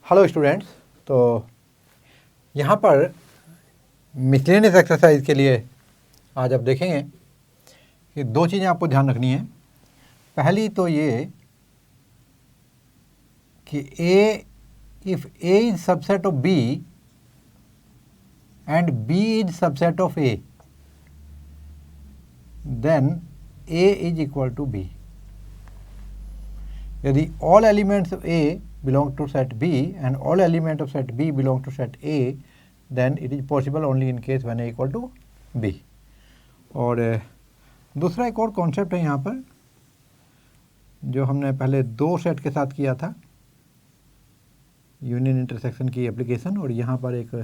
Hello students, तो यहाँ पर मिसलेनियस एक्सरसाइज के लिए आज आप देखेंगे कि दो चीज़ें आपको ध्यान रखनी है। पहली तो ये कि if A is subset of B and B is subset of A, then A is equal to B. यदि all elements of A belong to set B and all elements of set B belong to set A, then it is possible only in case when A equal to B. और दूसरा एक और concept है यहाँ पर जो हमने पहले दो सेट के साथ किया था, यूनियन इंटरसेक्शन की एप्लीकेशन, और यहाँ पर एक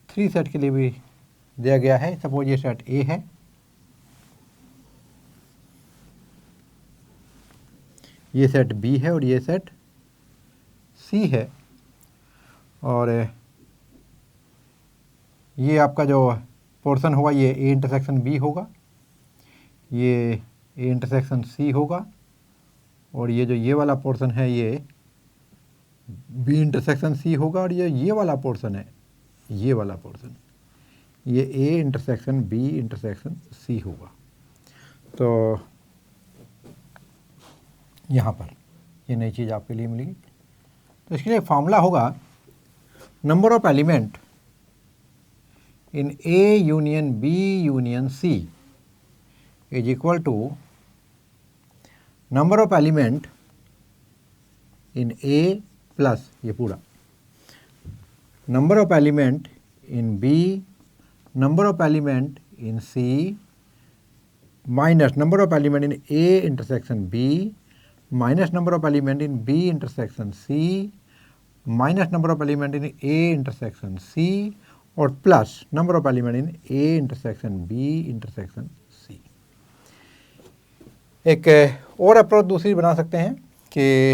3 सेट के लिए भी दिया गया है। सपोज ये सेट A है, ये सेट B है और ये सेट C है, और ये आपका जो पोर्शन होगा ये A इंटरसेक्शन B होगा, ये A इंटरसेक्शन C होगा, और ये वाला पोर्शन है ये B इंटरसेक्शन C होगा, और ये वाला पोर्शन है, ये वाला पोर्शन ये A intersection B intersection C होगा। तो यहाँ पर ये नई चीज़ आपके लिए मिलेगी। तो इसके लिए फार्मूला होगा number of element in A union B union C is equal to number of element in A plus ये पूरा number of element in B, number of element in C minus number of element in A intersection B minus number of element in B intersection C minus number of element in A intersection C और plus number of element in A intersection B intersection C। एक और approach दूसरी बना सकते हैं कि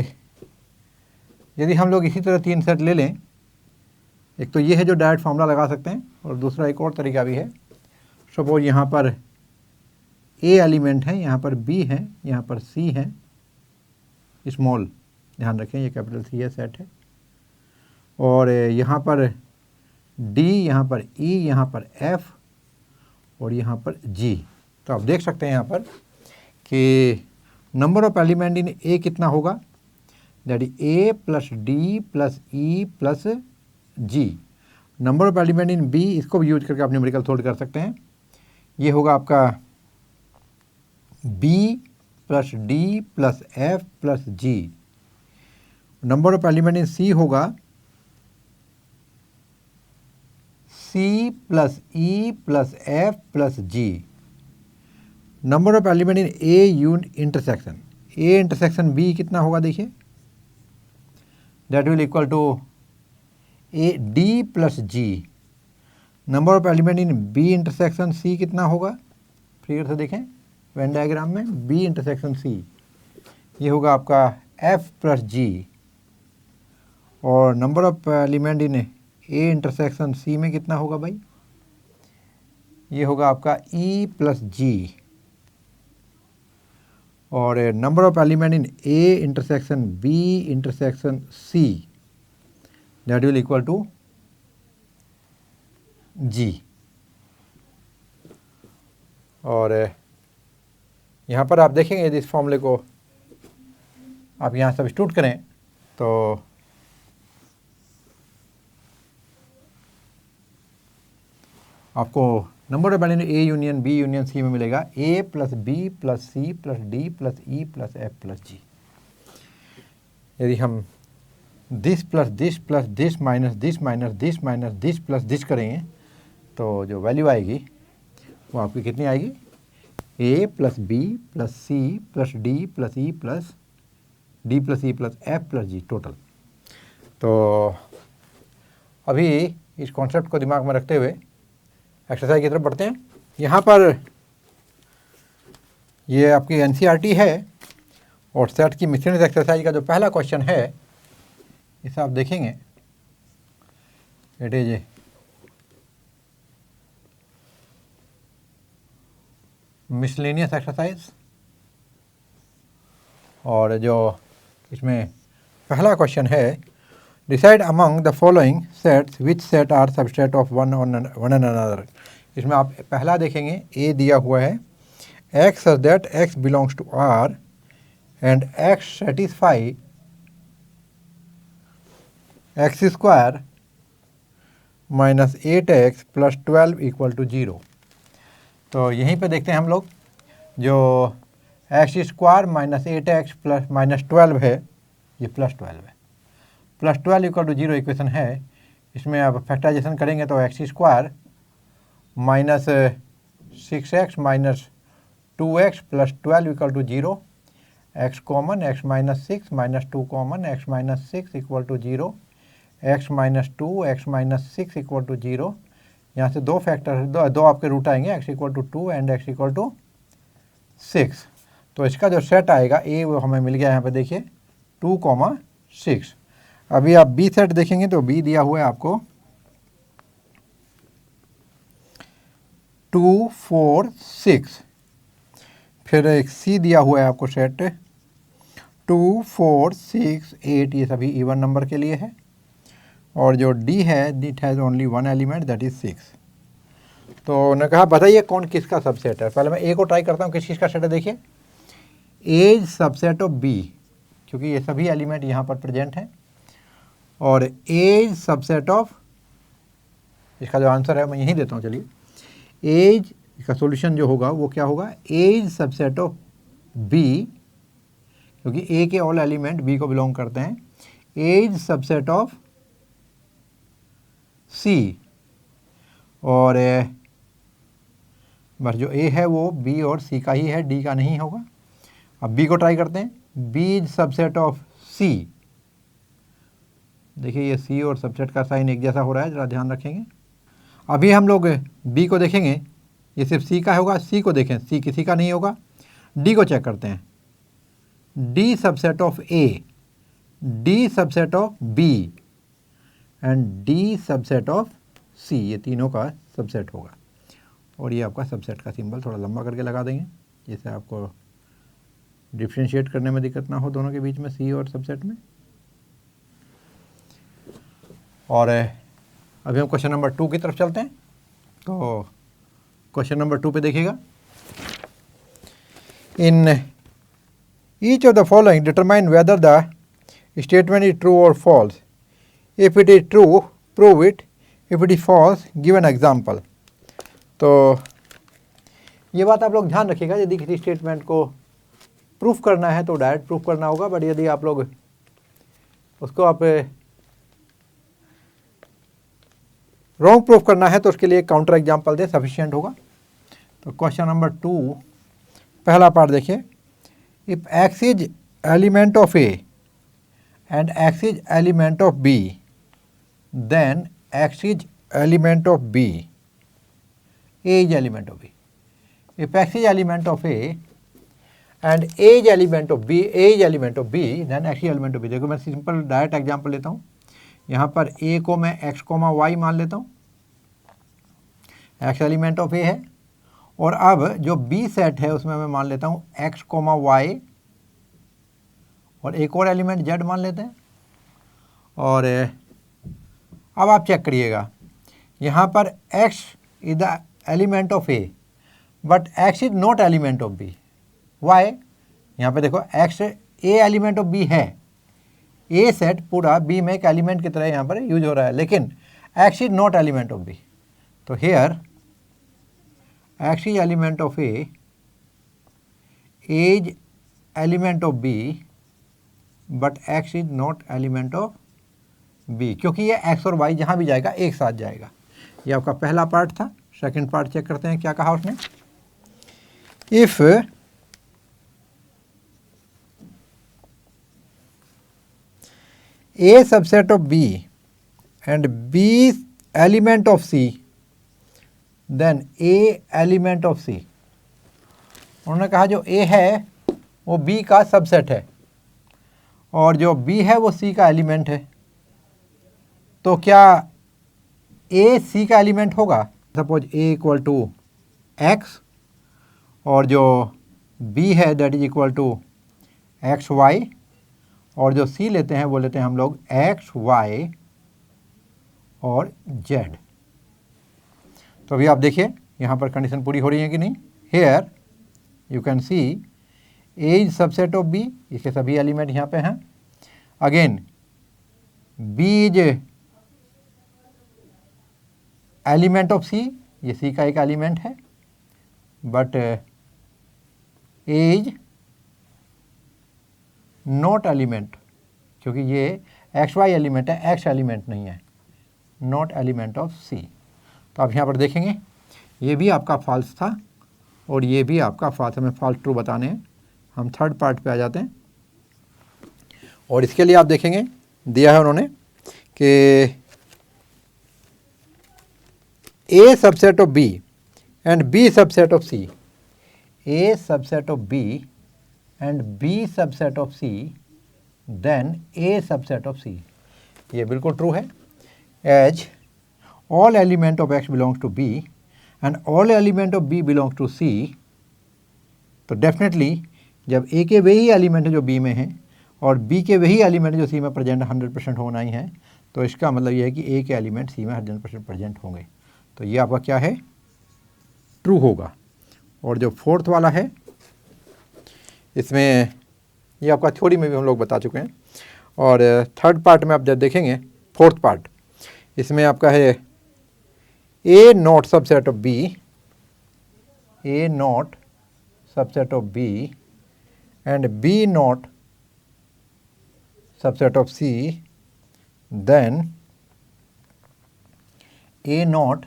यदि हम लोग इसी तरह 3 सेट ले लें, एक तो ये है जो डायरेक्ट फार्मूला लगा सकते हैं, और दूसरा एक और तरीका भी है। सपोज यहाँ पर A एलिमेंट है, यहाँ पर B है, यहाँ पर C है, स्मॉल ध्यान रखें ये कैपिटल C है सेट है, और यहाँ पर D, यहाँ पर E, यहाँ पर F और यहाँ पर G। तो आप देख सकते हैं यहाँ पर कि number of element in A कितना होगा, that is A plus D plus E plus G। Number of element in B, इसको भी यूज करके आप न्यूमेरिकल सोल्व कर सकते हैं। ये होगा आपका B plus D plus F plus G। Number of element in C होगा C plus E plus F plus G। Number of element in A intersection B कितना होगा, देखिए that will equal to A D plus G। Number of element in B intersection C कितना होगा, figure से देखें Venn diagram में, B intersection C ये होगा आपका F प्लस G, और number of element in A intersection C में कितना होगा भाई, ये होगा आपका E प्लस G, और number of element in A intersection B intersection C that will equal to G। और यहाँ पर आप देखेंगे यदि इस फॉर्मूले को आप यहाँ सब्स्टिट्यूट करें तो आपको number of element A union B union C में मिलेगा A plus B plus C plus D plus E plus F plus G। यदि हम this plus this minus this minus this minus this plus this करेंगे तो जो value आएगी वो आपकी कितनी आएगी, A plus B plus C plus D plus E plus D plus E plus F plus G total. तो अभी इस कॉन्सेप्ट को दिमाग में रखते हुए एक्सरसाइज की तरफ बढ़ते हैं। यहाँ पर ये आपकी NCERT है और सेट की मिसलेनियस एक्सरसाइज का जो पहला क्वेश्चन है इसे आप देखेंगे, इट इज मिसलेनियस एक्सरसाइज, और जो इसमें पहला क्वेश्चन है decide among the following sets which set are subset of one and another. इसमें आप पहला देखेंगे ए दिया हुआ है X such that X belongs to R and X satisfy X square minus 8x plus 12 equal to 0। तो यहीं पे देखते हैं हम लोग जो X square minus 8x plus minus 12 है, ये प्लस 12 है। प्लस 12 इक्वल टू 0 इक्वेशन है। इसमें आप फैक्टराइजेशन करेंगे तो X square minus 6x minus 2x plus 12 equal to 0, X common X minus 6 minus 2 common X minus 6 equal to 0, X minus 2 X minus 6 equal to 0। यहाँ से दो factor दो आपके रूट आएंगे, X equal to 2 and X equal to 6। तो इसका जो set आएगा ए वो हमें मिल गया यहाँ पे देखिए 2,6। अभी आप बी सेट देखेंगे तो बी दिया हुआ है आपको 2, 4, 6। फिर एक सी दिया हुआ है आपको सेट 2, 4, 6, 8, ये सभी इवन नंबर के लिए है। और जो डी है it has only one element that is 6। तो उन्होंने कहा बताइए कौन किसका सबसेट है। पहले मैं ए को ट्राई करता हूँ किस चीज़ का सेट है। देखिए एज सबसेट ऑफ बी, क्योंकि ये सभी एलिमेंट यहाँ पर प्रेजेंट हैं। और एज सबसेट ऑफ, इसका जो आंसर है मैं यहीं देता हूँ। चलिए एज इसका सॉल्यूशन जो होगा वो क्या होगा, एज सबसेट ऑफ बी, क्योंकि ए के ऑल एलिमेंट बी को बिलोंग करते हैं। एज सबसेट ऑफ सी, और बस जो ए है वो बी और सी का ही है, डी का नहीं होगा। अब बी को ट्राई करते हैं। बी सबसेट ऑफ सी, देखिए ये सी और सबसेट का साइन एक जैसा हो रहा है, ज़रा ध्यान रखेंगे। अभी हम लोग बी को देखेंगे, ये सिर्फ सी का होगा। सी को देखें, सी किसी का नहीं होगा। डी को चेक करते हैं। D subset of A, D subset of B and D subset of C, ये तीनों का सबसेट होगा। और ये आपका सबसेट का सिंबल थोड़ा लंबा करके लगा देंगे, जिससे आपको डिफ्रेंशिएट करने में दिक्कत ना हो दोनों के बीच में, सी और सबसेट में। और अभी हम क्वेश्चन नंबर 2 की तरफ चलते हैं। तो क्वेश्चन नंबर 2 पे देखिएगा, in each of the following determine whether the statement is true और false. If it is true prove it, if it is false give an example. तो ये बात आप लोग ध्यान रखिएगा, यदि किसी स्टेटमेंट को प्रूफ करना है तो डायरेक्ट प्रूफ करना होगा, बट यदि आप लोग उसको आप रॉन्ग प्रूफ करना है तो उसके लिए काउंटर एग्जाम्पल दे सफिशिएंट होगा। तो क्वेश्चन नंबर 2 पहला पार्ट देखिए, if X is element of A and X is element of B then X is element of B, A is element of B. If X is element of A and A is element of B, A is element of B then X is element of B. देखो मैं simple direct example लेता हूँ। यहाँ पर ए को मैं x comma Y मान लेता हूँ, एक्स एलिमेंट ऑफ ए है। और अब जो बी सेट है उसमें मैं मान लेता हूँ एक्स कोमा वाई, और एक और एलिमेंट जेड मान लेते हैं। और अब आप चेक करिएगा, यहाँ पर X is the element of A but X is not element of B. Why, यहाँ पे देखो X a element of B है, ए सेट पूरा बी में एक एलिमेंट की तरह यहाँ पर यूज हो रहा है, लेकिन X is not element of B. तो here X is element of A is element of B but X is not element of B, क्योंकि ये एक्स और वाई जहाँ भी जाएगा एक साथ जाएगा। ये आपका पहला पार्ट था। सेकंड पार्ट चेक करते हैं क्या कहा उसने। If A subset of B and B element of C then A element of C। उन्होंने कहा जो A है वो B का सबसेट है और जो B है वो C का एलिमेंट है। तो क्या A C का एलिमेंट होगा? Suppose A equal to X और जो B है that is equal to X Y, और जो सी लेते हैं वो लेते हैं हम लोग एक्स, वाई और जेड। तो अभी आप देखिए यहाँ पर कंडीशन पूरी हो रही है कि नहीं। Here you can see A is subset of B, इसके सभी एलिमेंट यहाँ पे हैं। Again B is element of C, ये सी का एक एलिमेंट है, but A is not element, क्योंकि ये एक्स वाई एलिमेंट है, एक्स एलिमेंट नहीं है, नॉट एलिमेंट ऑफ सी। तो आप यहाँ पर देखेंगे ये भी आपका फॉल्स था और ये भी आपका फॉल्स, हमें फॉल्स ट्रू बताने हैं। हम थर्ड पार्ट पे आ जाते हैं और इसके लिए आप देखेंगे दिया है उन्होंने कि A subset of B and B subset of C, A subset of B and B subset of C, then A subset of C। ये बिल्कुल ट्रू है। As all element of X belongs to B and all element of B belongs to C, तो definitely जब A के वही element है जो B में हैं और B के वही एलिमेंट जो C में प्रेजेंट 100% होना ही है, तो इसका मतलब ये है कि A के एलिमेंट C में 100% प्रेजेंट होंगे। तो ये आपका क्या है, ट्रू होगा। और जो फोर्थ वाला है इसमें ये आपका थ्योरी में भी हम लोग बता चुके हैं और थर्ड पार्ट में आप जब देखेंगे फोर्थ पार्ट, इसमें आपका है A not subset of B, A not subset of B and B not subset of C, then A not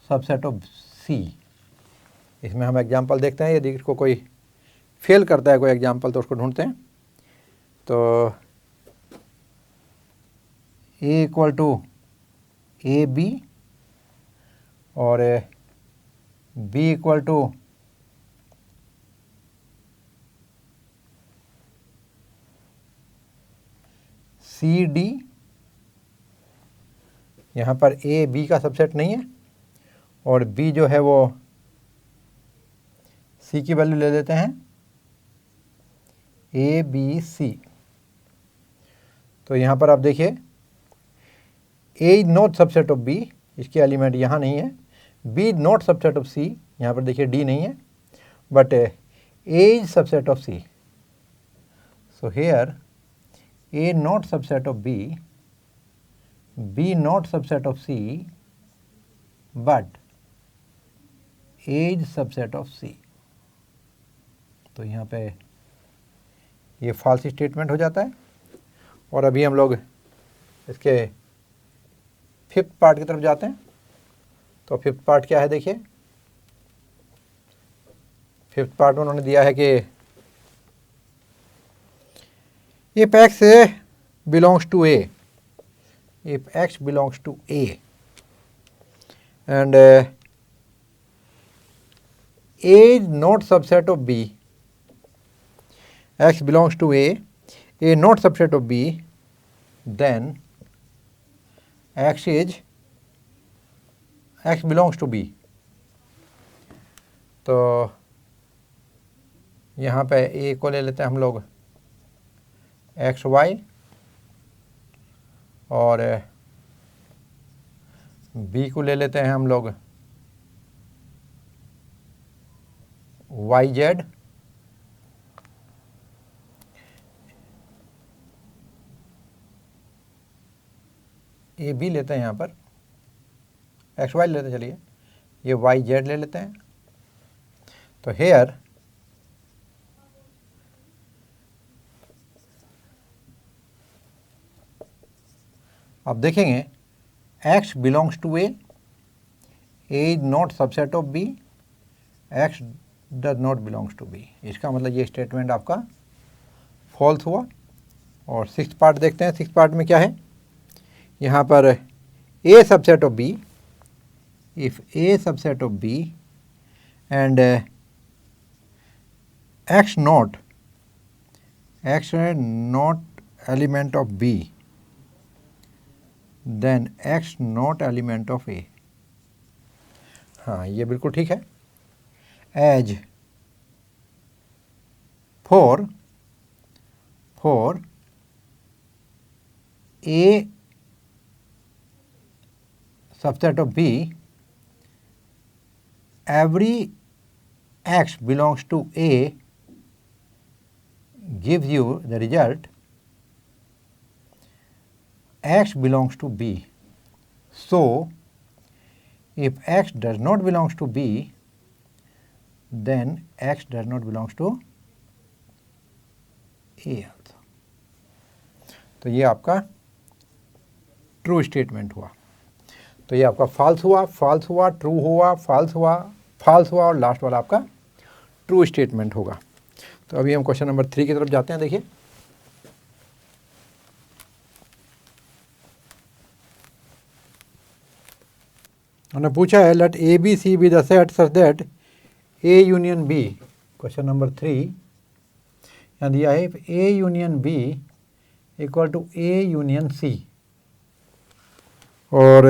subset of C। इसमें हम एग्जाम्पल देखते हैं, यदि इसको कोई फेल करता है कोई एग्जाम्पल तो उसको ढूंढते हैं। तो A equal to A B और B equal to C D. यहाँ पर A B का सबसेट नहीं है और B जो है वो C की वैल्यू ले लेते हैं A B C। तो यहाँ पर आप देखिए A is not subset of B, इसके एलिमेंट यहाँ नहीं है। B is not subset of C, यहाँ पर देखिए D नहीं है, but A is subset of C। So here A not subset of B, B not subset of C, but A is subset of C। तो यहाँ पे ये false statement हो जाता है। और अभी हम लोग इसके फिफ्थ पार्ट की तरफ जाते हैं। तो फिफ्थ पार्ट क्या है देखिए, फिफ्थ पार्ट में उन्होंने दिया है कि if X belongs to A, if X belongs to A and A is not subset of B, X belongs to A not subset of B, then X belongs to B। तो यहाँ पे A को ले लेते हैं हम लोग x Y और B को ले लेते हैं हम लोग वाई जेड। ए बी लेते हैं यहाँ पर, एक्स वाई लेते हैं, चलिए ये वाई जेड ले लेते हैं। तो हेयर आप देखेंगे X belongs to A is not subset of B, X does not belongs to B। इसका मतलब ये स्टेटमेंट आपका फॉल्स हुआ। और सिक्स्थ पार्ट देखते हैं। सिक्स्थ पार्ट में क्या है, यहाँ पर A subset of B, if A subset of B and X not element of B, then X not element of A। हाँ ये बिल्कुल ठीक है। As for A subset of B, every x belongs to A gives you the result x belongs to B. So, if x does not belongs to B, then x does not belongs to A also. तो ये आपका true statement हुआ। तो ये आपका false हुआ, true हुआ, false हुआ और लास्ट वाला आपका ट्रू स्टेटमेंट होगा। तो अभी हम क्वेश्चन नंबर 3 की तरफ जाते हैं। देखिए, उन्होंने पूछा है let A B C be the set such that A union B, question number 3 यहाँ दिया है A union B equal to A union C और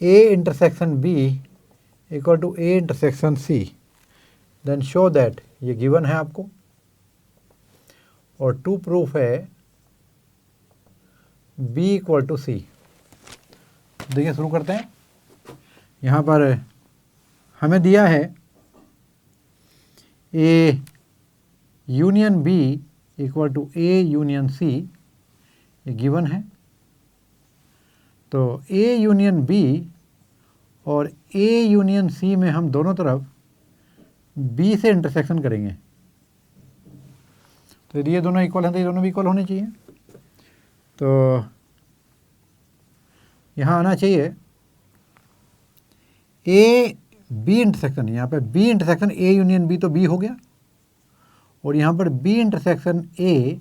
A intersection B equal to A intersection C, then show that, ये given है आपको, और to proof है B equal to C. देखिए शुरू करते हैं। यहाँ पर हमें दिया है A union B equal to A union सी, ये गिवन है। तो ए यूनियन बी और ए यूनियन सी में हम दोनों तरफ बी से इंटरसेक्शन करेंगे। तो यदि ये दोनों इक्वल हैं तो ये दोनों भी इक्वल होने चाहिए। तो यहाँ आना चाहिए ए बी इंटरसेक्शन, यहाँ पे B intersection A union B तो बी हो गया, और यहाँ पर B intersection A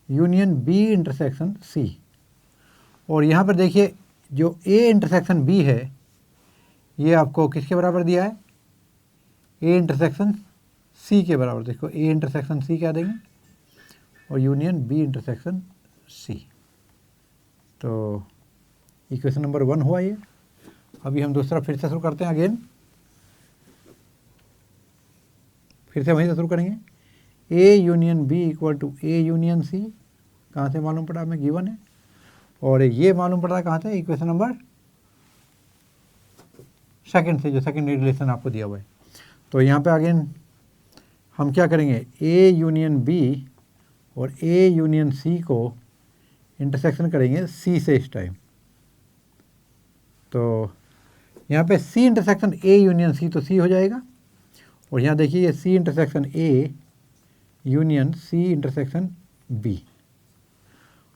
union B intersection C. और यहाँ पर देखिए जो ए इंटरसेक्शन बी है ये आपको किसके बराबर दिया है, ए इंटरसेक्शन सी के बराबर। देखो ए इंटरसेक्शन सी क्या देंगे और यूनियन बी इंटरसेक्शन सी। तो इक्वेशन नंबर 1 हुआ ये। अभी हम दूसरा फिर से शुरू करते हैं अगेन, फिर से वहीं से शुरू करेंगे। A union B equal to A union C, कहाँ से मालूम पड़ा हमें, गिवन है। और ये मालूम पड़ा कहाँ से, इक्वेशन नंबर 2 से, जो सेकेंडरी रिलेशन आपको दिया हुआ है। तो यहाँ पे अगेन हम क्या करेंगे, ए यूनियन बी और ए यूनियन सी को इंटरसेक्शन करेंगे सी से इस टाइम। तो यहाँ पे सी इंटरसेक्शन ए यूनियन सी तो सी हो जाएगा, और यहाँ देखिए ये C intersection A union C intersection B,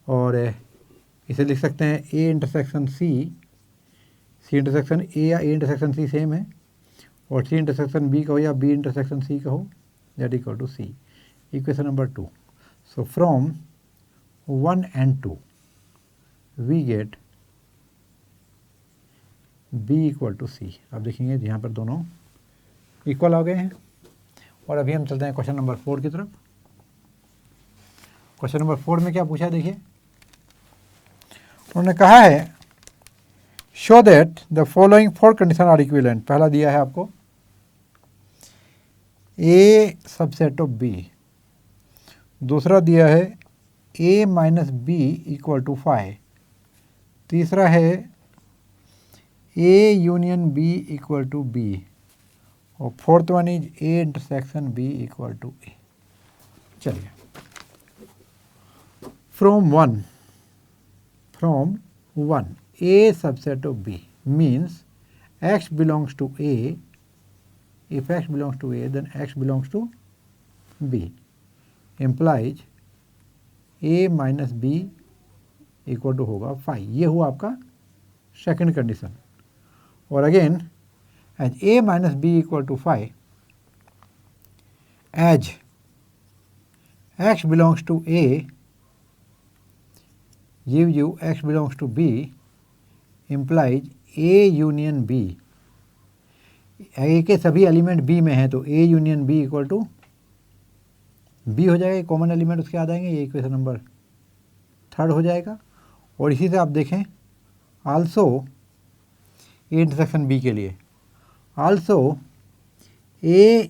और इसे लिख सकते हैं ए इंटरसेक्शन सी इंटरसेक्शन ए या ए इंटरसेक्शन सी सेम है, और सी इंटरसेक्शन बी कहो या बी इंटरसेक्शन सी कहो, that equal to C. Equation number 2। So from 1 and 2 we get B equal to C. अब देखेंगे यहाँ पर दोनों इक्वल हो गए हैं। और अभी हम चलते हैं क्वेश्चन नंबर 4 की तरफ। क्वेश्चन नंबर 4 में क्या पूछा है, देखिए उन्होंने कहा है show that the following 4 condition are equivalent. पहला दिया है आपको ए सबसेट ऑफ बी, दूसरा दिया है A minus B equal to 5, तीसरा है A union B equal to B, और fourth one is A intersection B equal to A. चलिए from one A subset of B means x belongs to A. If x belongs to A, then x belongs to B. Implies A minus B equal to होगा 5। ये हुआ आपका second condition. और again as A minus B equal to 5, as x belongs to A give you x belongs to B implies A union B। A के सभी element B में हैं तो A union B equal to B हो जाएगा, common element उसके आ जाएंगे, ये इक्वेशन नंबर 3 हो जाएगा। और इसी से आप देखें आल्सो ए इंटरसेक्शन B के लिए, also A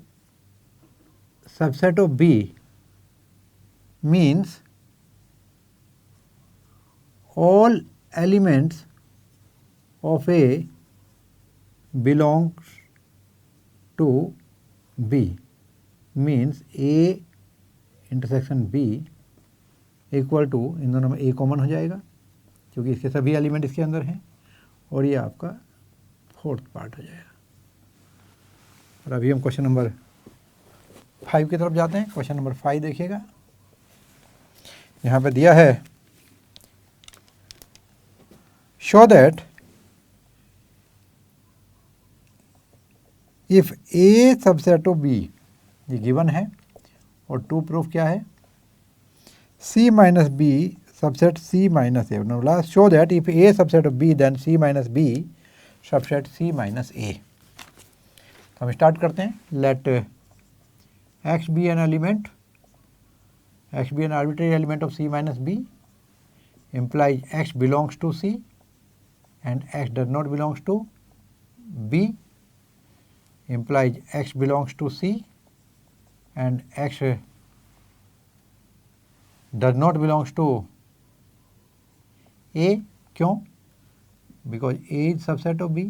subset of B means all elements of A belongs to B means A intersection B equal to, इन दोनों में ए कॉमन हो जाएगा क्योंकि इसके सभी एलिमेंट इसके अंदर हैं, और ये आपका फोर्थ पार्ट हो जाएगा। और अभी हम क्वेश्चन नंबर 5 की तरफ जाते हैं। क्वेश्चन नंबर 5 देखिएगा, यहाँ पे दिया है show that if A subset of B, ये गिवन है, और टू प्रूफ क्या है, C minus B subset C minus A, बोला show that if A subset of B then C minus B subset C minus A. तो हम start करते हैं। Let X be an element, X be an arbitrary element of C minus B implies x belongs to C and x does not belongs to B, implies x belongs to C and x does not belongs to A। क्यों? Because A is subset of B,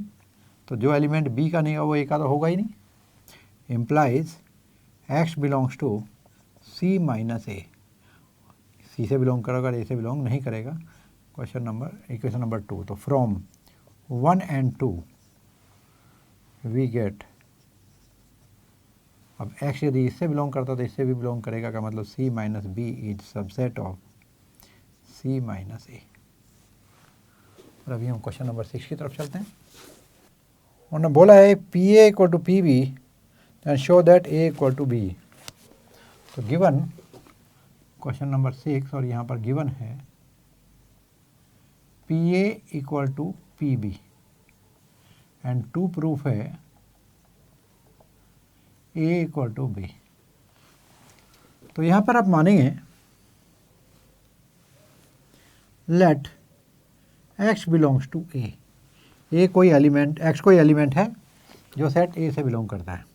तो जो element B का नहीं होगा वो A का तो होगा ही नहीं। implies x belongs to C minus A, C से बिलोंग करेगा, A से बिलोंग नहीं करेगा। Question number equation number 2। तो फ्रॉम 1 and 2 वी गेट, अब x यदि इससे बिलोंग करता तो इससे भी बिलोंग करेगा, का मतलब C minus B is subset of C minus A. और अभी हम क्वेश्चन नंबर 6 की तरफ चलते हैं। उन्होंने बोला है P A equal to P B and show that A equal to B. तो गिवन क्वेश्चन नंबर 6, और यहाँ पर गिवन है P A equal to P B and to proof है ए इक्वल टू बी। तो यहाँ पर आप मानेंगे लेट x बिलोंग्स टू ए कोई एलिमेंट, x कोई एलिमेंट है जो सेट ए से बिलोंग करता है,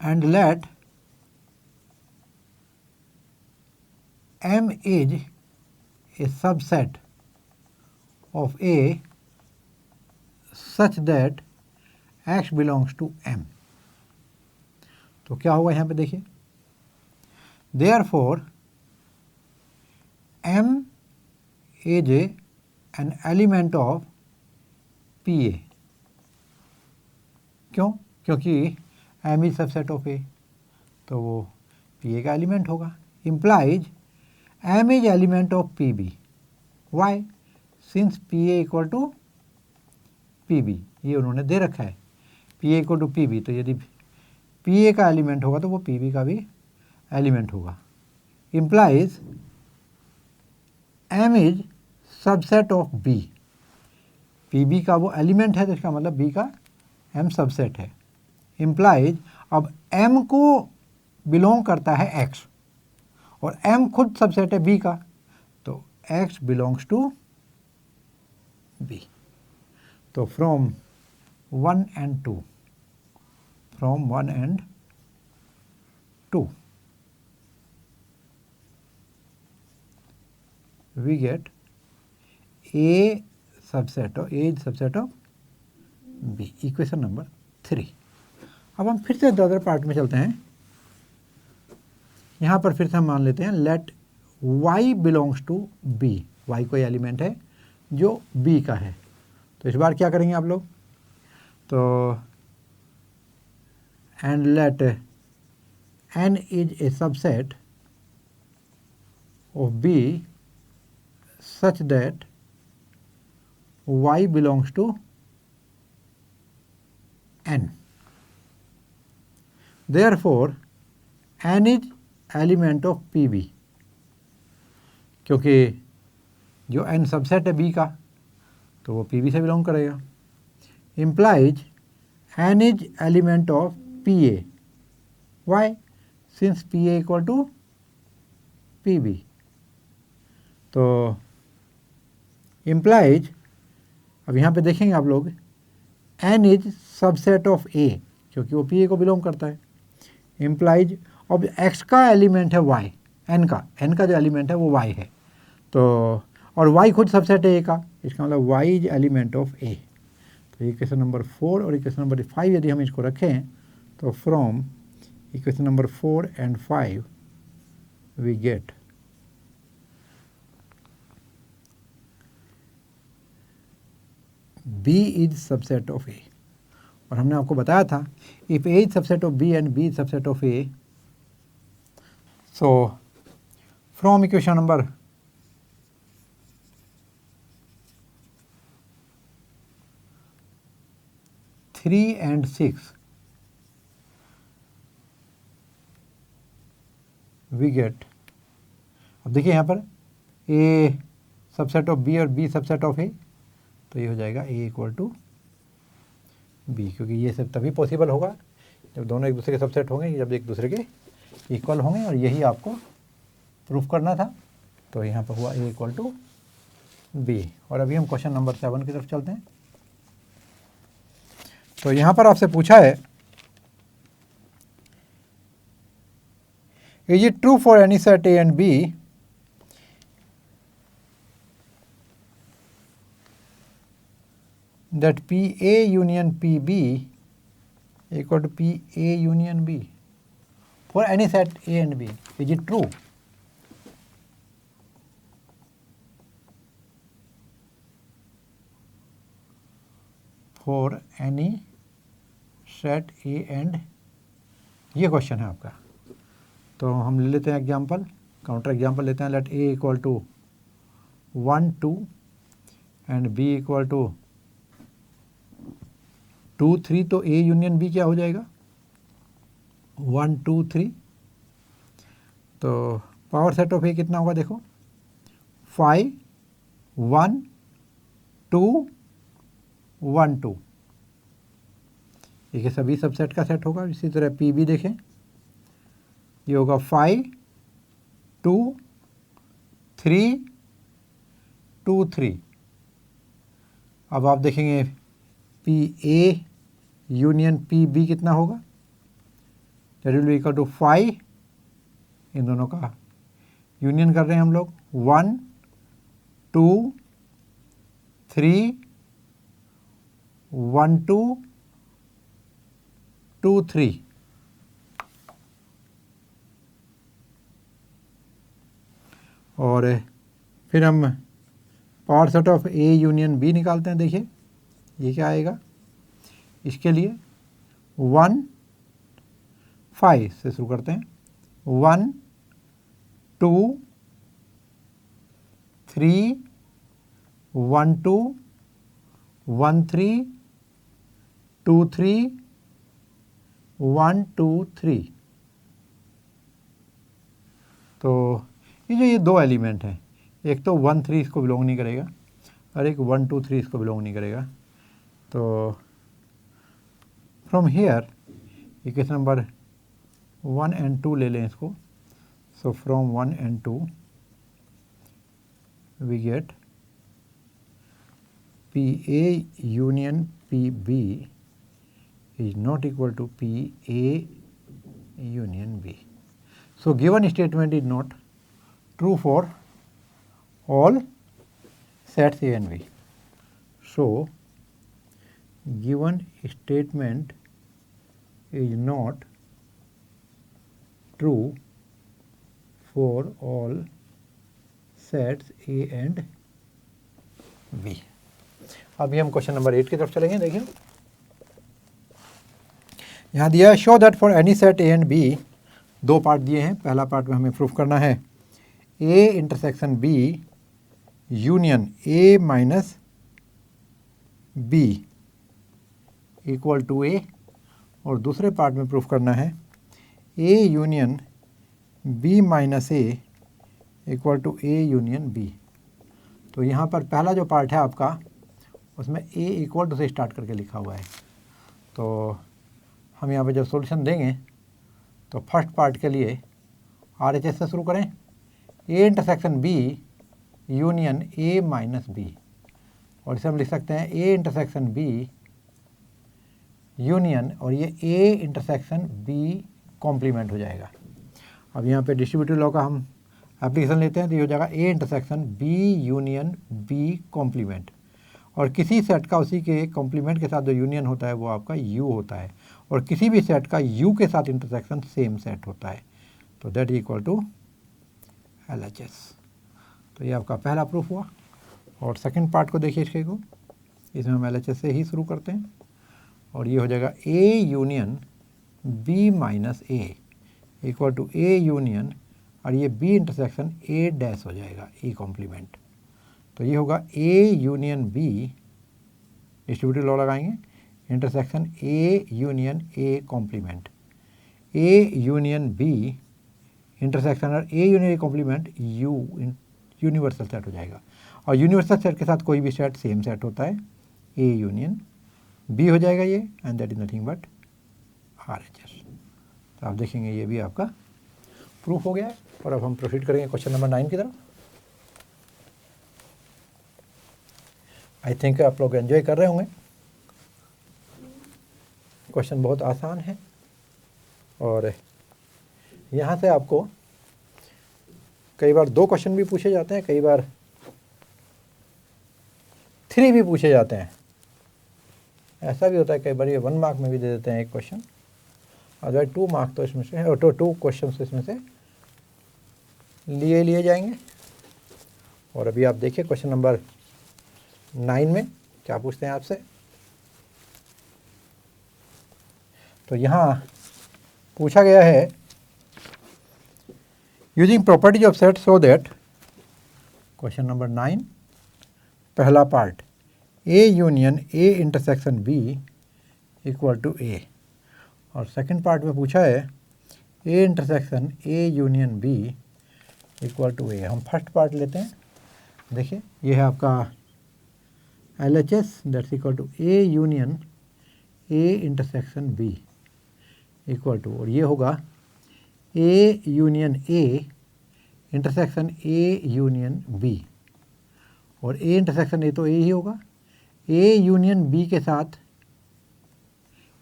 and let m is a subset of a such that x belongs to m। तो क्या होगा यहाँ पे देखिए, therefore m is an element of P A. क्यों? क्योंकि m is subset of a, तो वो पी ए का एलिमेंट होगा। Implies m is element of P B. Why? Since P A equal to P B, ये उन्होंने दे रखा है P A equal to P B, तो यदि पी ए का एलिमेंट होगा तो वो पी बी का भी एलिमेंट होगा। Implies m is subset of b, P B का वो एलिमेंट है तो इसका मतलब b का m सबसेट है। इम्प्लाइज अब m को बिलोंग करता है x और m खुद सबसेट है b का, तो x बिलोंग्स टू b। तो from 1 and 2, from 1 and 2 we get A subset of A subset of B, equation number 3। अब हम फिर से अदर पार्ट में चलते हैं। यहाँ पर फिर से हम मान लेते हैं let y belongs to B, y कोई एलिमेंट है जो B का है। तो इस बार क्या करेंगे आप लोग, तो and let n is a subset of B such that y belongs to n. Therefore, n is element of PB, क्योंकि जो n सबसेट है b का तो वो PB से बिलोंग करेगा। Implies n is element of PA. Why? Since PA equal to PB. तो implies, अब यहाँ पे देखेंगे आप लोग n is subset of a, क्योंकि वो पी ए को बिलोंग करता है। इम्प्लाइज अब x का एलिमेंट है y, n का जो एलिमेंट है वो y है, तो और y खुद सबसेट है ए का, इसका मतलब y is element of A. तो इक्वेशन नंबर 4 और इक्वेशन नंबर 5 यदि हम इसको रखें तो from equation number 4 and 5 we get B is subset of A. और हमने आपको बताया था if A is subset of B and B is subset of A, so from equation number 3 and 6 we get, अब देखिए यहाँ पर ए सबसेट ऑफ बी और बी सबसेट ऑफ ए, तो ये हो जाएगा ए इक्वल टू बी, क्योंकि ये सब तभी पॉसिबल होगा जब दोनों एक दूसरे के सबसेट होंगे, जब एक दूसरे के इक्वल होंगे, और यही आपको प्रूफ करना था। तो यहाँ पर हुआ ए इक्वल टू बी। और अभी हम क्वेश्चन नंबर 7 की तरफ चलते हैं। तो यहाँ पर आपसे पूछा है is it true for any set A and B that PA union PB equal to PA union B for any set A and B. Is it true? For any set A and, ये question है आपका। तो हम ले लेते हैं example, counter example लेते हैं। Let A equal to 1 2 and B equal to 2 3, तो A यूनियन B क्या हो जाएगा 1 2 3। तो पावर सेट ऑफ A कितना होगा देखो 5 1 2 1 2, ये सभी सबसेट का सेट होगा। इसी तरह P भी देखें, ये होगा 5 2 3 2 3। अब आप देखेंगे P A union P B कितना होगा, that will be equal to 5, इन दोनों का यूनियन कर रहे हैं हम लोग 1 2 3 1 2 2 3। और फिर हम power set of A union B निकालते हैं। देखिए ये क्या आएगा, इसके लिए 1 5 से शुरू करते हैं 1 2 3 1 2 1 3 2 3 1 2 3। तो ये दो एलिमेंट हैं, एक तो 1 3 इसको बिलोंग नहीं करेगा और एक 1 2 3 इसको बिलोंग नहीं करेगा। तो from here equation number 1 and 2 ले लें इसको। So from 1 and 2 we get P A union P B is not equal to P A union B. So given statement is not true for all sets A and B. So given statement is not true for all sets A and B. अभी हम question number 8 की तरफ चलेंगे। देखिए यहाँ दिया show that for any set A and B, दो part दिए हैं। पहला पार्ट में हमें प्रूफ करना है A intersection B union A minus B equal to A, और दूसरे पार्ट में प्रूफ करना है A union B minus A equal to A union B। तो यहाँ पर पहला जो पार्ट है आपका, उसमें A इक्वल टू से स्टार्ट करके लिखा हुआ है। तो हम यहाँ पे जब सॉल्यूशन देंगे तो फर्स्ट पार्ट के लिए RHS से शुरू करें, A intersection B union A minus B, और इसे हम लिख सकते हैं A इंटरसेक्शन B यूनियन, और ये A इंटरसेक्शन B कॉम्प्लीमेंट हो जाएगा। अब यहाँ पे डिस्ट्रीब्यूटिव लॉ का हम एप्लीकेशन लेते हैं तो ये हो जाएगा A intersection B union B complement, और किसी सेट का उसी के कॉम्प्लीमेंट के साथ जो यूनियन होता है वो आपका यू होता है, और किसी भी सेट का यू के साथ इंटरसेक्शन सेम सेट होता है, तो that is equal to LHS। तो ये आपका पहला प्रूफ हुआ। और सेकंड पार्ट को देखिए इसके को, इसमें हम LHS से ही शुरू करते हैं, और ये हो जाएगा A union B minus A equal to A union, और ये बी इंटरसेक्शन ए डैश हो जाएगा ए कॉम्प्लीमेंट। तो ये होगा A union B, distributive law लगाएंगे, intersection A union A complement, A union B intersection और A union A complement U universal set हो जाएगा, और यूनिवर्सल सेट के साथ कोई भी सेट सेम सेट होता है, ए यूनियन बी हो जाएगा ये, and that is nothing but RHS। तो आप देखेंगे ये भी आपका प्रूफ हो गया है। और अब हम प्रोसीड करेंगे क्वेश्चन नंबर 9 की तरफ। आई थिंक आप लोग एंजॉय कर रहे होंगे, क्वेश्चन बहुत आसान है, और यहाँ से आपको कई बार 2 क्वेश्चन भी पूछे जाते हैं, कई बार 3 भी पूछे जाते हैं। ऐसा भी होता है कई बार ये 1 मार्क में भी दे देते हैं एक क्वेश्चन, अदरवाइज 2 मार्क तो इसमें से, और 2 क्वेश्चन इसमें से लिए जाएंगे। और अभी आप देखिए क्वेश्चन नंबर 9 में क्या पूछते हैं आपसे। तो यहाँ पूछा गया है, using properties of set so that, question number 9 पहला part, A union A intersection B equal to A, और सेकंड पार्ट में पूछा है A intersection A union B equal to A. हम फर्स्ट पार्ट लेते हैं, देखिए ये है आपका LHS that's equal to A union A intersection B equal to, और ये होगा A union A intersection A union B, और ए इंटरसेक्शन ए तो ए ही होगा, ए यूनियन बी के साथ,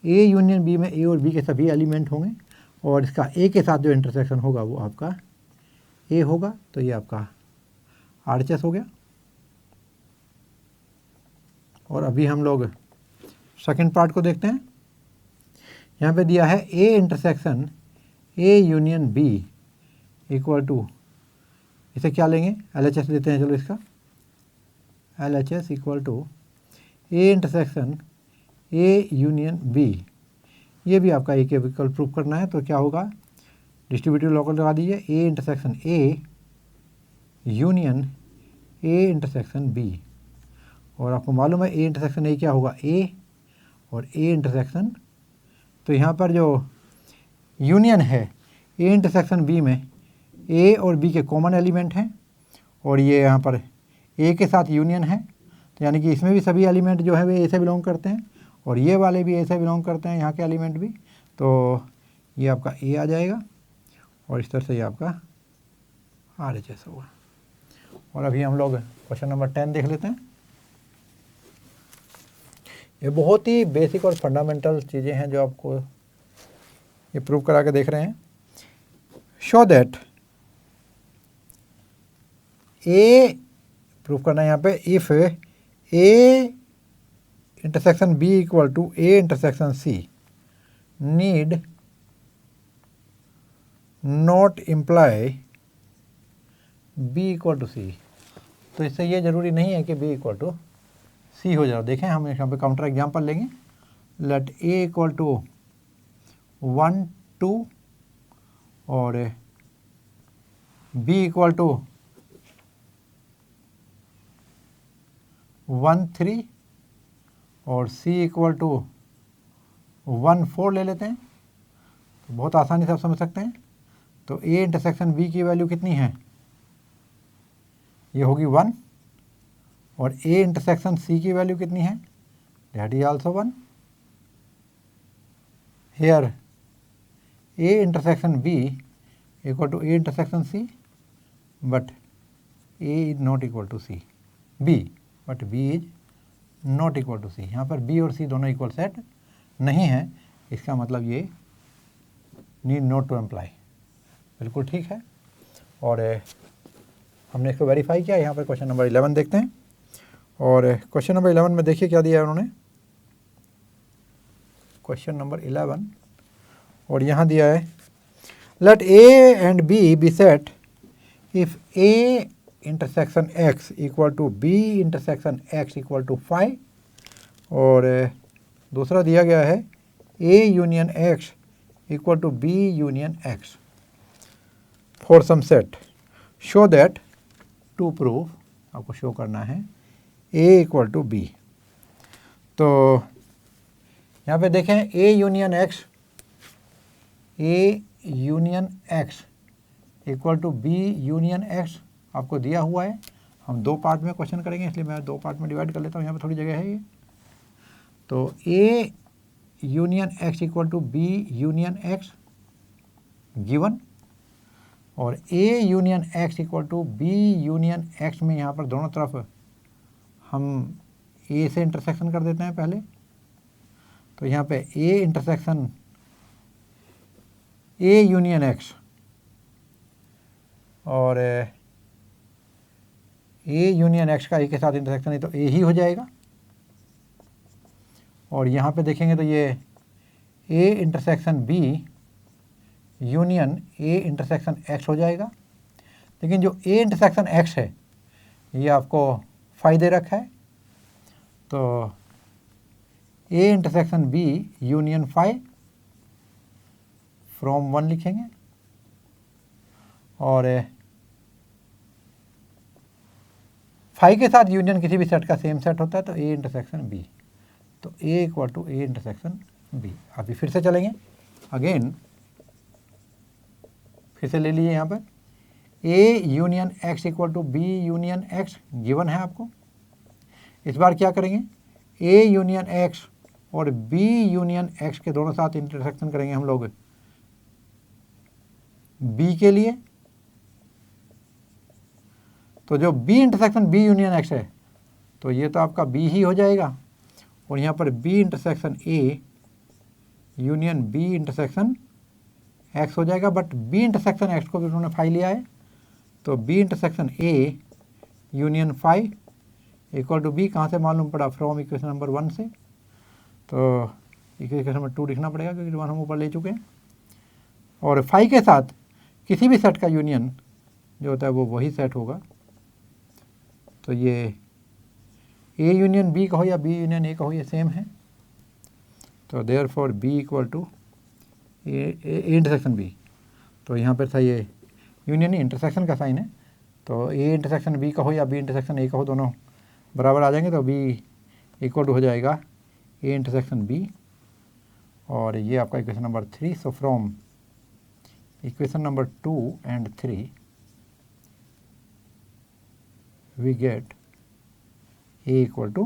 ए यूनियन बी में ए और बी के सभी एलिमेंट होंगे, और इसका ए के साथ जो इंटरसेक्शन होगा वो आपका ए होगा, तो ये आपका RHS हो गया। और अभी हम लोग सेकंड पार्ट को देखते हैं। यहाँ पे दिया है A intersection A union B equal to, इसे क्या लेंगे, LHS लेते हैं, चलो इसका LHS equal to A intersection A union B, ये भी आपका ए के विकल्प प्रूफ करना है, तो क्या होगा, डिस्ट्रीब्यूटिव लॉ लगा दीजिए, A intersection A union A intersection B, और आपको मालूम है ए इंटरसेक्शन ए क्या होगा, ए, और ए इंटरसेक्शन, तो यहाँ पर जो यूनियन है ए इंटरसेक्शन बी में ए और बी के कॉमन एलिमेंट हैं, और ये यहाँ पर ए के साथ यूनियन है, तो यानी कि इसमें भी सभी एलिमेंट जो है वे ए से बिलोंग करते हैं, और ये वाले भी ए से बिलोंग करते हैं, यहाँ के एलिमेंट भी, तो ये आपका ए आ जाएगा, और इस तरह से ये आपका RHS होगा। और अभी हम लोग क्वेश्चन नंबर 10 देख लेते हैं। ये बहुत ही बेसिक और फंडामेंटल चीज़ें हैं जो आपको ये प्रूव करा के देख रहे हैं। शो दैट ए, प्रूव करना है यहाँ पे, if A intersection B equal to A intersection C need not imply B equal to C. तो इससे ये ज़रूरी नहीं है कि बी इक्वल टू सी हो जाए। देखें हम यहाँ पे काउंटर एग्जाम्पल लेंगे, लेट ए इक्वल टू 1 2 और बी इक्वल टू 1 3 और सी इक्वल टू 1 4 ले लेते हैं, तो बहुत आसानी से आप समझ सकते हैं। तो ए इंटरसेक्शन बी की वैल्यू कितनी है, ये होगी 1, और ए इंटरसेक्शन सी की वैल्यू कितनी है, that is also 1। Here A intersection B equal to A intersection C, but A is not equal to C, B, but B is not equal to C. यहाँ पर बी और सी दोनों equal set नहीं है, इसका मतलब ये नीड नॉट टू एम्प्लाई, बिल्कुल ठीक है। और हमने इसको वेरीफाई किया। यहाँ पर क्वेश्चन नंबर 11 देखते हैं, और क्वेश्चन नंबर 11 में देखिए क्या दिया है उन्होंने। क्वेश्चन नंबर 11 और यहाँ दिया है let A and B be set if A intersection X equal to B intersection X equal to 5, और दूसरा दिया गया है A union X equal to B union X for some set show that, to prove आपको show करना है A equal to B. तो यहाँ पे देखें A union X equal to B union X आपको दिया हुआ है। हम दो पार्ट में क्वेश्चन करेंगे, इसलिए मैं दो पार्ट में डिवाइड कर लेता हूँ, यहाँ पे थोड़ी जगह है ये। तो A union X equal to B union X given, और A union X equal to B union X में यहाँ पर दोनों तरफ हम ए से इंटरसेक्शन कर देते हैं पहले। तो यहाँ पे ए इंटरसेक्शन ए यूनियन एक्स और ए यूनियन एक्स का ए के साथ इंटरसेक्शन है तो ए ही हो जाएगा। और यहाँ पे देखेंगे तो ये A intersection B union A intersection X हो जाएगा। लेकिन जो ए इंटरसेक्शन एक्स है ये आपको फ़ायदे रखा है, तो A intersection B union 5 from 1 लिखेंगे, और 5 के साथ यूनियन किसी भी सेट का सेम सेट होता है तो ए इंटरसेक्शन बी, तो A equal to A intersection B. अभी फिर से चलेंगे अगेन, फिर से ले लीजिए यहाँ पर A union X equal to B union X given है आपको। इस बार क्या करेंगे, ए यूनियन एक्स और बी यूनियन एक्स के दोनों साथ इंटरसेक्शन करेंगे हम लोग बी के लिए। तो जो B intersection B union X है तो ये तो आपका बी ही हो जाएगा, और यहाँ पर B intersection A union B intersection X हो जाएगा। बट बी इंटरसेक्शन एक्स को भी उन्होंने 5 लिया है, तो B intersection A union 5 equal to B कहाँ से मालूम पड़ा, फ्रॉम इक्वेशन नंबर 1 से। तो इक्वेशन नंबर 2 लिखना पड़ेगा क्योंकि 1 हम ऊपर ले चुके हैं। और 5 के साथ किसी भी सेट का यूनियन जो होता है वो वही सेट होगा। तो ये ए यूनियन बी का हो या बी यूनियन ए का हो, ये सेम है। तो therefore B equal to A intersection B, तो यहाँ पर था ये यूनियन नहीं इंटरसेक्शन का साइन है, तो ए इंटरसेक्शन बी का हो या बी इंटरसेक्शन ए का हो, दोनों बराबर आ जाएंगे। तो बी इक्वल टू हो जाएगा ए इंटरसेक्शन बी, और ये आपका equation number 3। So from equation number 2 and 3 we get a equal to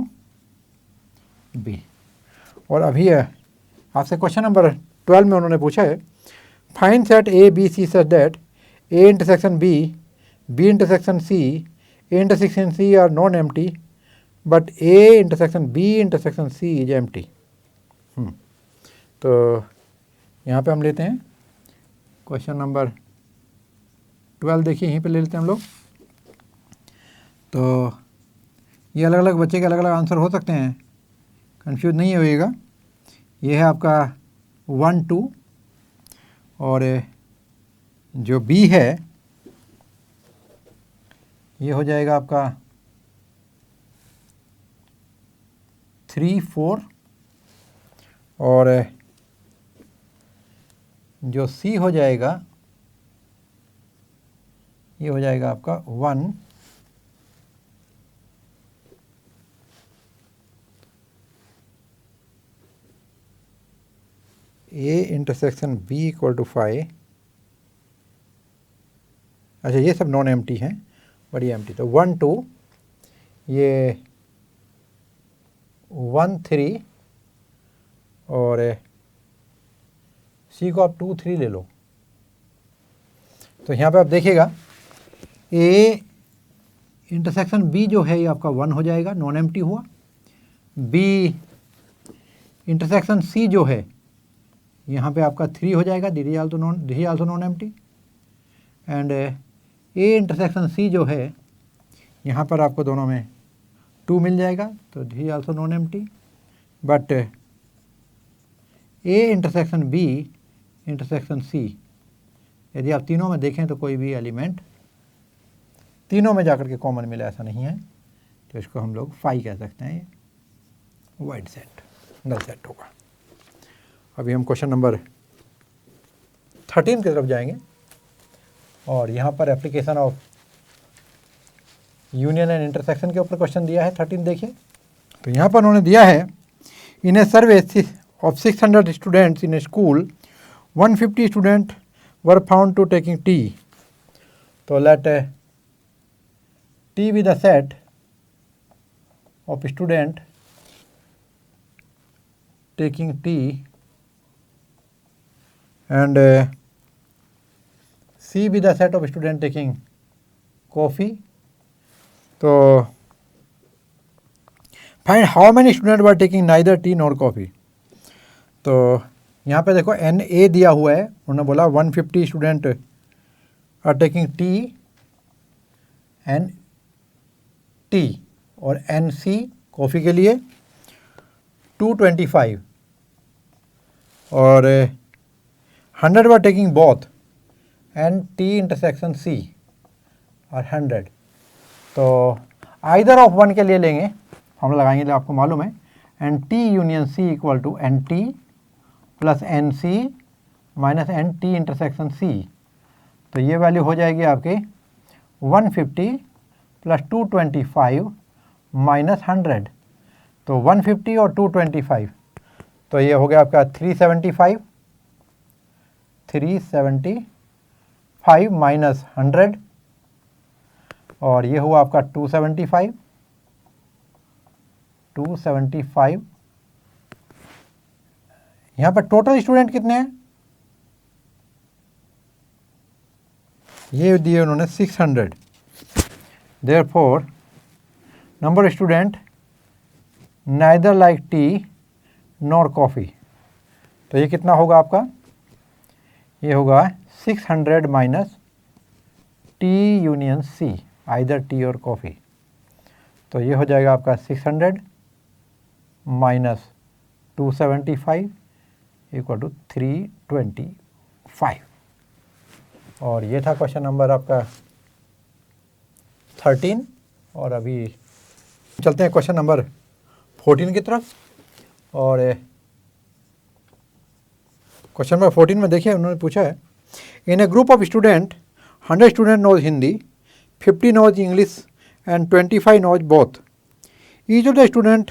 B. और अभी आपसे क्वेश्चन नंबर 12 में उन्होंने पूछा है find set A B C such that A intersection B B intersection C A intersection C are non empty but A intersection B intersection C is empty. तो यहाँ पे हम लेते हैं क्वेश्चन नंबर 12, देखिए यहीं पे ले लेते हैं हम लोग। तो ये अलग अलग बच्चे के अलग अलग आंसर हो सकते हैं, कंफ्यूज नहीं होइएगा। ये है आपका 1 2, और जो बी है ये हो जाएगा आपका 3 4, और जो सी हो जाएगा ये हो जाएगा आपका 1 A intersection B equal to 5। अच्छा ये सब नॉन एम्प्टी हैं, बड़ी एम्प्टी। तो 1 2, ये 1 3, और सी को आप 2 3 ले लो। तो यहाँ पे आप देखिएगा ए इंटरसेक्शन बी जो है ये आपका 1 हो जाएगा, नॉन एम्प्टी हुआ। बी इंटरसेक्शन सी जो है यहाँ पे आपका 3 हो जाएगा, this is also non empty. And A intersection C जो है, यहाँ पर आपको दोनों में 2 मिल जाएगा, तो D also non empty. But A intersection B intersection C, यदि आप तीनों में देखें तो कोई भी एलिमेंट तीनों में जाकर के कॉमन मिला ऐसा नहीं है, तो इसको हम लोग फाई कह सकते हैं, वाइड सेट, नल सेट होगा। अभी हम क्वेश्चन नंबर 13 की तरफ जाएंगे और यहाँ पर application of union and intersection के ऊपर क्वेश्चन दिया है। 13 देखिए, तो यहाँ पर उन्होंने दिया है, in a survey of 600 students in a school 150 student were found to taking tea. तो let T be the set of student taking tea and C be the set of student taking coffee. तो find how many students were taking neither tea nor coffee. तो यहाँ पे देखो NA दिया हुआ है, उन्होंने बोला 150 student are taking tea and T, और NC कॉफ़ी के लिए 225 और 100 were taking both and T intersection C और 100। तो आइदर ऑफ वन के लिए लेंगे, हम लगाएंगे तो आपको मालूम है, n T union C equal to n T plus n C minus n T intersection C. तो ये वैल्यू हो जाएगी आपके 150 प्लस 225 माइनस 100। तो 150 और 225, तो ये हो गया आपका 375 माइनस 100, और ये हुआ आपका 275। यहाँ पर टोटल स्टूडेंट कितने हैं, ये दिए उन्होंने 600। Therefore number of student neither like tea nor coffee, तो ये कितना होगा आपका, ये होगा 600 minus T union C, either tea और कॉफ़ी। तो ये हो जाएगा आपका 600 माइनस 275 इक्वल टू 325। और ये था क्वेश्चन नंबर आपका 13। और अभी चलते हैं क्वेश्चन नंबर 14 की तरफ। और क्वेश्चन नंबर 14 में देखिए उन्होंने पूछा है, in a group of student 100 student knows Hindi, 50 knows English and 25 knows both. Each of the student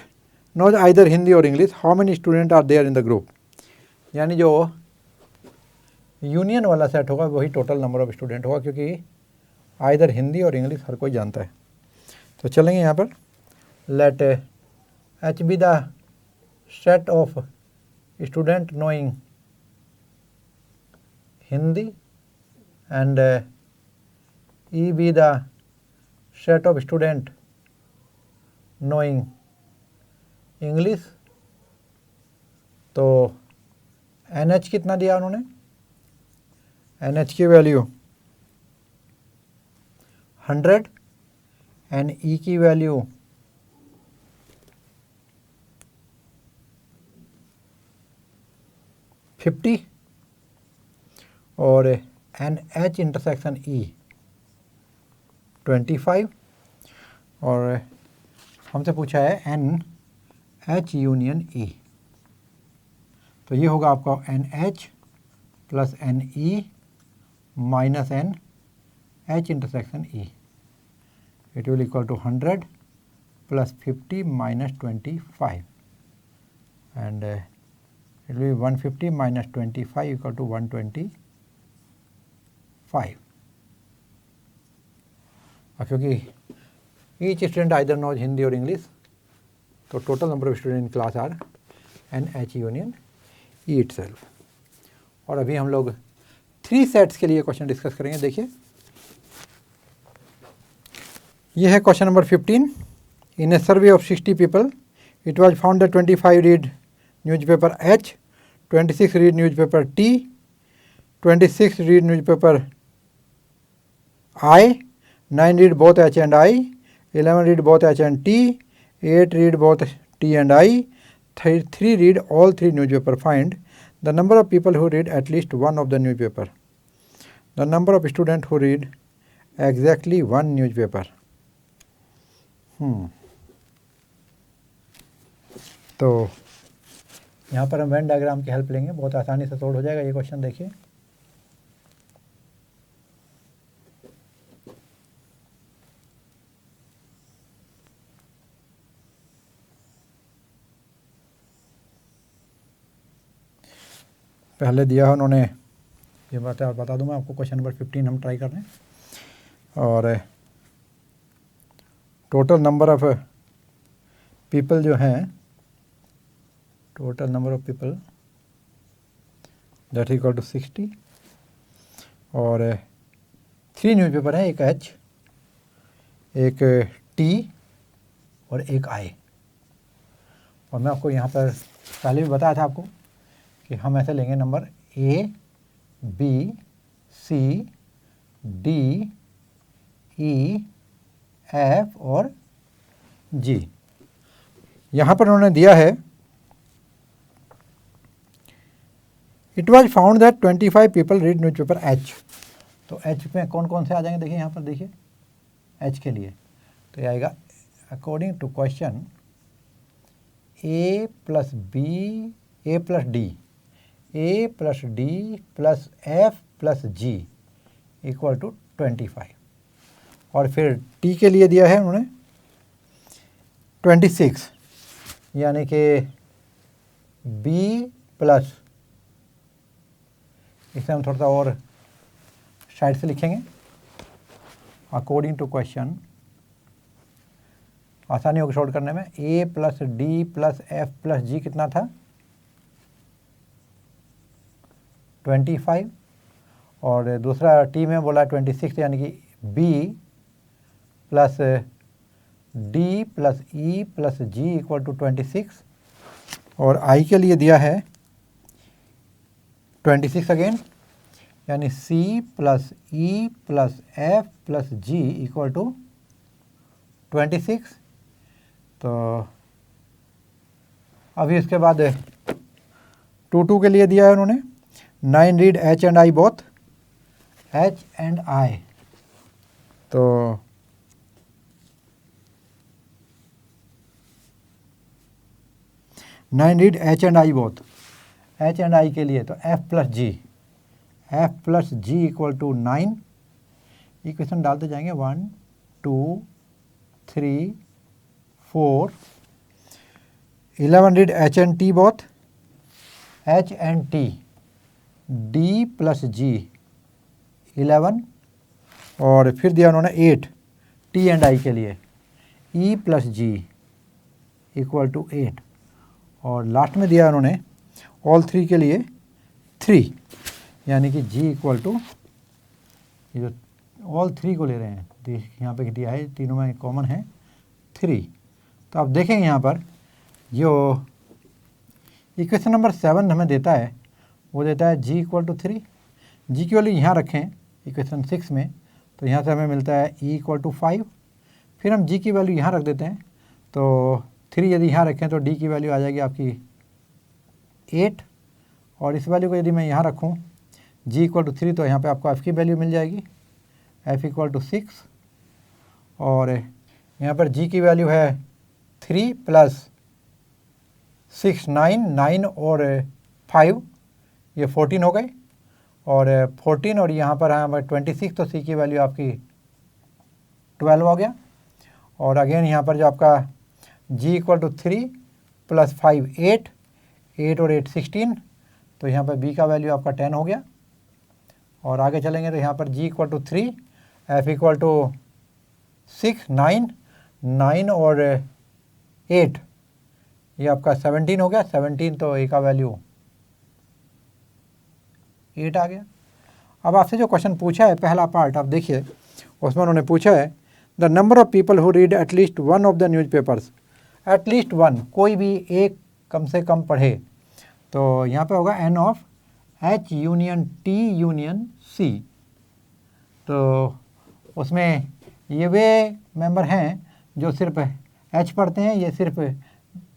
knows either Hindi और English, how many student are there in the group. यानी जो यूनियन वाला सेट होगा वही टोटल नंबर ऑफ स्टूडेंट होगा, क्योंकि either Hindi और English हर कोई जानता है। तो चलेंगे यहाँ पर, let H be the set of student knowing Hindi and E be the set of student knowing English. तो एन एच कितना दिया उन्होंने, एन एच की वैल्यू 100 एंड ई की वैल्यू 50 और एन एच इंटरसेक्शन ई 25। और हमसे पूछा है एन एच यूनियन ई, तो ये होगा आपका n H plus n E minus n H intersection E. It will equal to 100 plus 50 minus 25 and it will be 150 minus 25 equal to 125। और क्योंकि each student either knows Hindi और इंग्लिश, तो total number of student in class are n H union E itself. और अभी हम लोग 3 sets के लिए क्वेश्चन डिस्कस करेंगे। देखिए, यह है question number 15। In a survey of 60 people it was found that 25 read newspaper H, 26 read newspaper T, 26 read newspaper I, 9 read both H and I, 11 read both H and T, 8 read both T and I, 3 read all 3 newspaper. Find the number of people who read at least one of the newspaper. The number of students who read exactly one newspaper. तो यहाँ पर हम Venn diagram की help लेंगे, बहुत आसानी से solve हो जाएगा ये क्वेश्चन। देखिए पहले दिया है उन्होंने, ये बता दूं मैं आपको, क्वेश्चन नंबर 15 हम ट्राई कर रहे हैं। और टोटल नंबर ऑफ पीपल जो हैं, total number of people that equal to 60। और 3 न्यूज़पेपर हैं, एक H, एक T और एक I। और मैं आपको यहाँ पर पहले भी बताया था आपको कि हम ऐसे लेंगे number A, B, C, D, E, F और G। यहाँ पर उन्होंने दिया है it was found that 25 people read newspaper H। तो H में कौन कौन से आ जाएंगे, देखिए यहाँ पर, देखिए H के लिए तो ये आएगा according to question A plus B, A plus D, A plus D plus F plus G equal to 25। और फिर T के लिए दिया है उन्होंने 26, यानी कि B प्लस, इसे हम थोड़ा सा और साइड से लिखेंगे अकॉर्डिंग टू क्वेश्चन, आसानी होगी सॉल्व करने में। A plus D plus F plus G कितना था 25, और दूसरा T में बोला 26, यानी कि B plus D plus E plus G equal to 26। और I के लिए दिया है 26 अगेन, यानी C plus E plus F plus G equal to 26। तो अभी इसके बाद 2 के लिए दिया है उन्होंने 9 read H and I both, H and I। तो nine read H and I both, H and I के लिए तो F plus G equal to 9। Equation डालते जाएंगे 1 2 3 4। 11 read H and T both, H and T, D plus G 11। और फिर दिया उन्होंने 8 T एंड I के लिए, E plus G equal to 8। और लास्ट में दिया उन्होंने ऑल 3 के लिए 3, यानी कि G इक्वल टू, ये जो ऑल 3 को ले रहे हैं, यहाँ पे दिया है तीनों में कॉमन है 3। तो आप देखेंगे यहाँ पर जो इक्वेशन नंबर 7 हमें देता है वो देता है G इक्वल टू 3। G की वैल्यू यहाँ रखें इक्वेशन 6 में, तो यहाँ से हमें मिलता है E इक्वल टू 5। फिर हम G की वैल्यू यहाँ रख देते हैं, तो 3 यदि यहाँ रखें तो D की वैल्यू आ जाएगी आपकी 8। और इस वैल्यू को यदि मैं यहाँ रखूँ G इक्वल टू 3, तो यहाँ पे आपको F की वैल्यू मिल जाएगी, F इक्वल टू 6। और यहाँ पर G की वैल्यू है 3 प्लस 6 9 और 5 ये 14 हो गए। और 14 और यहाँ पर है 26, तो C की वैल्यू आपकी 12 हो गया। और अगेन यहाँ पर जो आपका G इक्वल टू 3 प्लस 5 8 और 8 16, तो यहाँ पर B का वैल्यू आपका 10 हो गया। और आगे चलेंगे तो यहाँ पर G equal to 3, F equal to 6 9 और 8, ये आपका 17 हो गया। 17 तो A का वैल्यू 8 आ गया। अब आपसे जो क्वेश्चन पूछा है पहला पार्ट आप देखिए, उसमें उन्होंने पूछा है the number of people who read at least one of the newspapers. At least one, कोई भी एक कम से कम पढ़े, तो यहाँ पे होगा N of H union T union C। तो उसमें ये वे मेंबर हैं जो सिर्फ H पढ़ते हैं, ये सिर्फ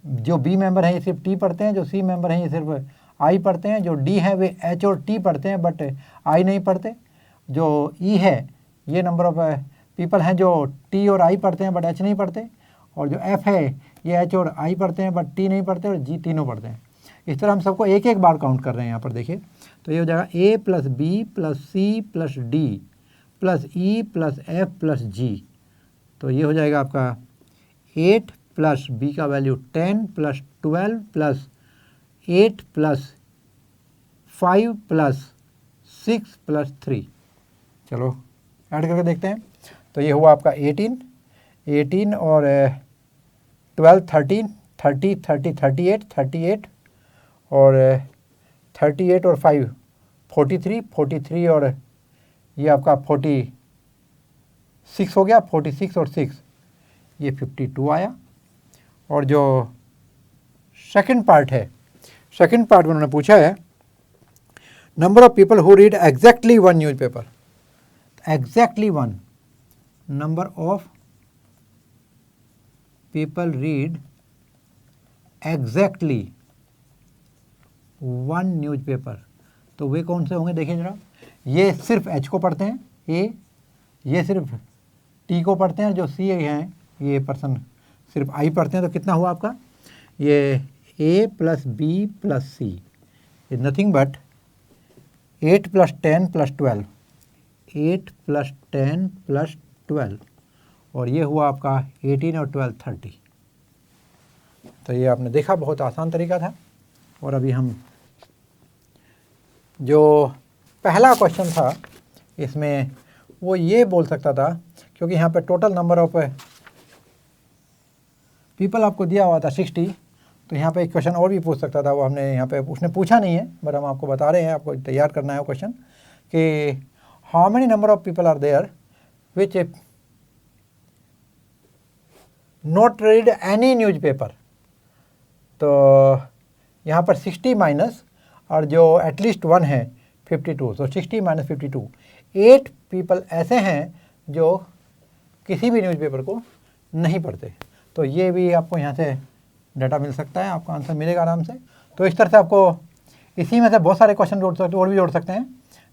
जो B मेंबर हैं ये सिर्फ T पढ़ते हैं, जो C मेंबर हैं ये सिर्फ I पढ़ते हैं, जो D है वे H और T पढ़ते हैं बट I नहीं पढ़ते, जो E है ये नंबर ऑफ पीपल हैं जो T और I पढ़ते हैं बट H नहीं पढ़ते, और जो F है ये H और I पढ़ते हैं बट T नहीं पढ़ते और G तीनों पढ़ते हैं। इस तरह हम सबको एक एक बार काउंट कर रहे हैं यहाँ पर देखिए। तो ये हो जाएगा A plus B plus C plus D plus E plus F plus G। तो ये हो जाएगा आपका 8 प्लस B का value 10 plus 12 plus 8 plus 5 plus 6 plus 3। चलो ऐड करके देखते हैं। तो ये हुआ आपका 18 और 12 13 30 30 38 38 और 38 और 5 43 और ये आपका 46 हो गया, 46 और 6 ये 52 आया। और जो सेकंड पार्ट है, सेकंड पार्ट में उन्होंने पूछा है number of people who read exactly one newspaper. Exactly one, number of people read exactly one newspaper. तो वे कौन से होंगे देखिए जरा। ये सिर्फ H को पढ़ते हैं A, ये सिर्फ T को पढ़ते हैं, जो C हैं ये पर्सन सिर्फ I पढ़ते हैं। तो कितना हुआ आपका, ये A plus B plus C is nothing but 8 plus 10 plus 12, 8 plus 10 plus 12 और ये हुआ आपका 18 और 12 30। तो ये आपने देखा बहुत आसान तरीका था। और अभी हम जो पहला क्वेश्चन था इसमें वो ये बोल सकता था, क्योंकि यहाँ पे टोटल नंबर ऑफ पीपल आपको दिया हुआ था 60, तो यहाँ पे एक क्वेश्चन और भी पूछ सकता था। वो हमने यहाँ पे उसने पूछा नहीं है बट हम आपको बता रहे हैं, आपको तैयार करना है क्वेश्चन कि how many number of people are there which not read any newspaper. तो यहाँ पर 60 माइनस और जो एटलीस्ट वन है 52, तो 60 माइनस 52, 8 पीपल ऐसे हैं जो किसी भी न्यूज़पेपर को नहीं पढ़ते। तो ये भी आपको यहाँ से डाटा मिल सकता है, आपका आंसर मिलेगा आराम से। तो इस तरह से आपको इसी में से बहुत सारे क्वेश्चन जोड़ सकते और भी जोड़ सकते हैं।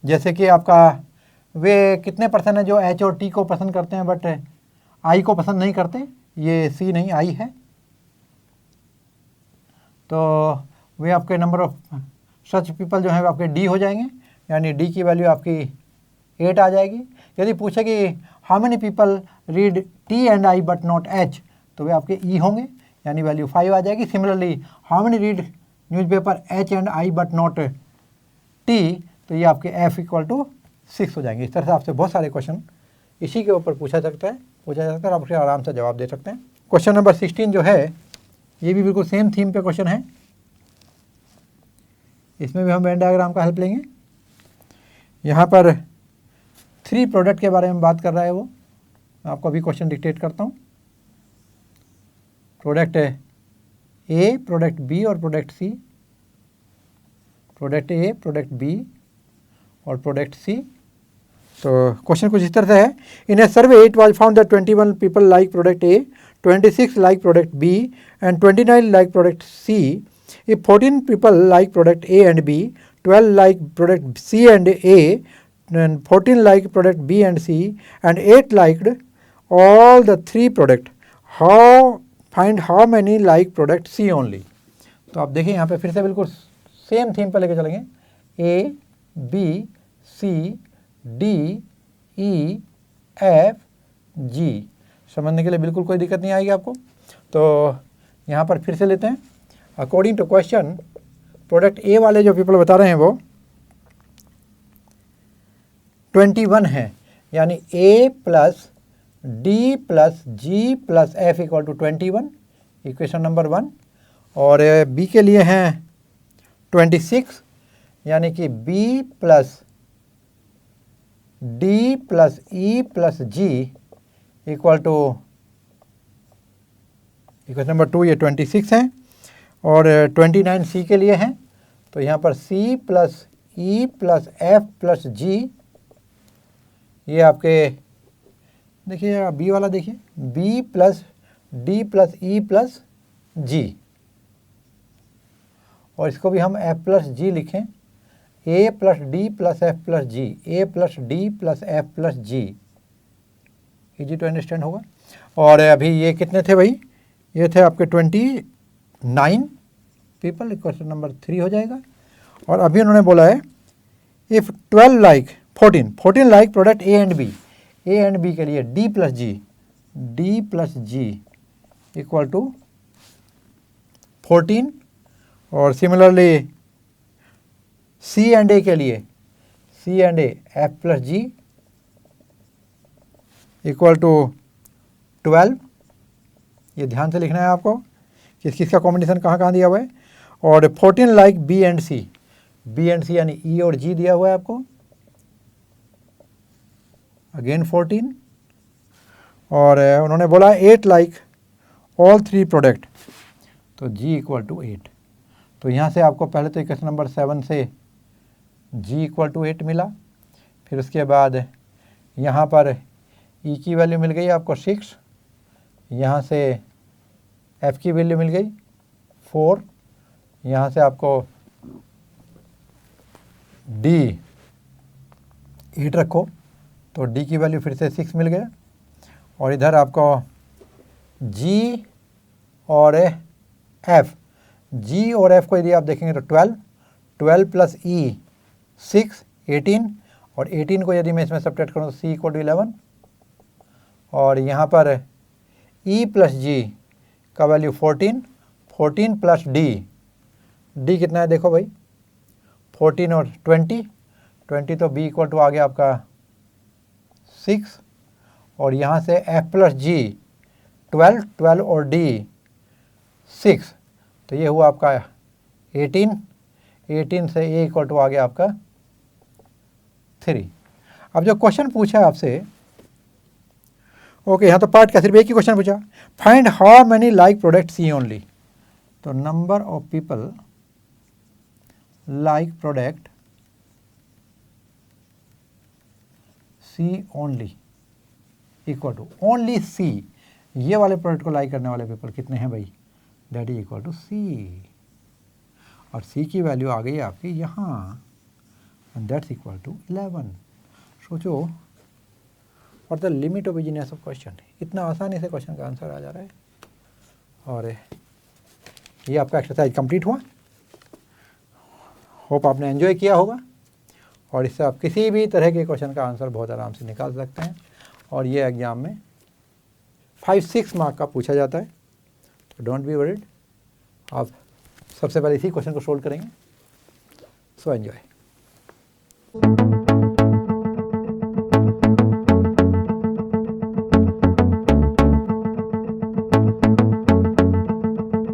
जैसे कि आपका वे कितने पर्सन है जो H और T को पसंद करते हैं बट I को पसंद नहीं करते, ये C नहीं I है। तो वे आपके नंबर ऑफ सच पीपल जो है वो आपके D हो जाएंगे, यानी D की वैल्यू आपकी 8 आ जाएगी। यदि पूछे कि how many people read T and I but not H, तो वे आपके E होंगे, यानी वैल्यू 5 आ जाएगी। Similarly how many read newspaper H and I but not T, तो ये आपके F इक्वल टू 6 हो जाएंगे। इस तरह से आपसे बहुत सारे क्वेश्चन इसी के ऊपर पूछा जा सकता है, आप उसे आराम से जवाब दे सकते हैं। क्वेश्चन नंबर 16 जो है ये भी बिल्कुल सेम थीम पे क्वेश्चन है। इसमें भी हम वेन डायग्राम का हेल्प लेंगे। यहाँ पर 3 प्रोडक्ट के बारे में बात कर रहा है वो। मैं आपको अभी क्वेश्चन डिक्टेट करता हूँ। प्रोडक्ट A, प्रोडक्ट B और product C। Product A, product B और प्रोडक्ट C। तो क्वेश्चन कुछ इस तरह से है। In a survey it was found that 21 people like product A, 26 like product B and 29 like product C. If 14 people like product A and B, 12 like product C and A, and 14 like product B and C, and 8 liked all the 3 product, find how many like product C only. तो आप देखिए यहाँ पे फिर से बिल्कुल same theme पर लेके चलेंगे। A, B, C, D, E, F, G समझने के लिए बिल्कुल कोई दिक्कत नहीं आएगी आपको। तो यहाँ पर फिर से लेते हैं। According to question product A वाले जो पीपल बता रहे हैं वो 21 है, यानी A plus D plus G plus F equal to 21, equation number 1। और B के लिए हैं 26, यानी कि B plus D plus E plus G equal to equation number 2, ये 26 हैं। और 29 C के लिए हैं, तो यहाँ पर C plus E plus F plus G, ये आपके देखिए बी वाला, देखिए B plus D plus E plus G, और इसको भी हम एफ प्लस जी लिखें, A plus D plus F plus G, A plus D plus F plus G. Easy to understand होगा। और अभी ये कितने थे भाई, ये थे आपके 29 पीपल, क्वेश्चन नंबर 3 हो जाएगा। और अभी उन्होंने बोला है if 12 like 14 like product A and B के लिए D plus G equal to 14, और सिमिलरली सी एंड ए के लिए C and A F plus G equal to 12। ये ध्यान से लिखना है आपको, किस किस का कॉम्बिनेशन कहाँ कहाँ दिया हुआ है। और 14 लाइक बी एंड सी यानी ई और जी दिया हुआ है आपको, अगेन 14। और उन्होंने बोला 8 लाइक ऑल 3 प्रोडक्ट, तो जी इक्वल टू 8। तो यहाँ से आपको पहले तो इक्वेशन नंबर 7 से जी इक्वल टू 8 मिला, फिर उसके बाद यहाँ पर ई की वैल्यू मिल गई आपको 6, यहाँ से एफ की वैल्यू मिल गई 4, यहाँ से आपको डी 8 रखो तो डी की वैल्यू फिर से 6 मिल गया, और इधर आपको जी और एफ, जी और एफ को यदि आप देखेंगे तो 12 प्लस ई 6 18, और 18 को यदि मैं इसमें सब्ट्रैक्ट करूँ तो सी इक्वल टू 11, और यहाँ पर ई प्लस जी का वैल्यू 14 प्लस डी कितना है देखो भाई 14 और 20 तो बी इक्वल टू आ गया आपका 6, और यहाँ से एफ प्लस जी 12 और डी 6, तो ये हुआ आपका 18 से ए इक्वल टू आ गया आपका 3। अब जो क्वेश्चन पूछा है आपसे, ओके यहाँ तो पार्ट का सिर्फ एक ही क्वेश्चन पूछा, find how many like product C only. तो number of people like product C only equal to only C, ये वाले प्रोडक्ट को लाइक करने वाले पीपल कितने हैं भाई, दैट इज इक्वल टू सी, और सी की वैल्यू आ गई है आपकी यहाँ, एंड दैट्स इक्वल टू 11। सोचो और the limit of easiness of question, इतना आसानी से क्वेश्चन का आंसर आ जा रहा है। और ये आपका एक्सरसाइज कंप्लीट हुआ, होप आपने एंजॉय किया होगा, और इससे आप किसी भी तरह के क्वेश्चन का आंसर बहुत आराम से निकाल सकते हैं, और ये एग्ज़ाम में 5-6 मार्क का पूछा जाता है, तो डोंट बी वरीड। आप सबसे पहले इसी क्वेश्चन को सोल्व करेंगे। So enjoy.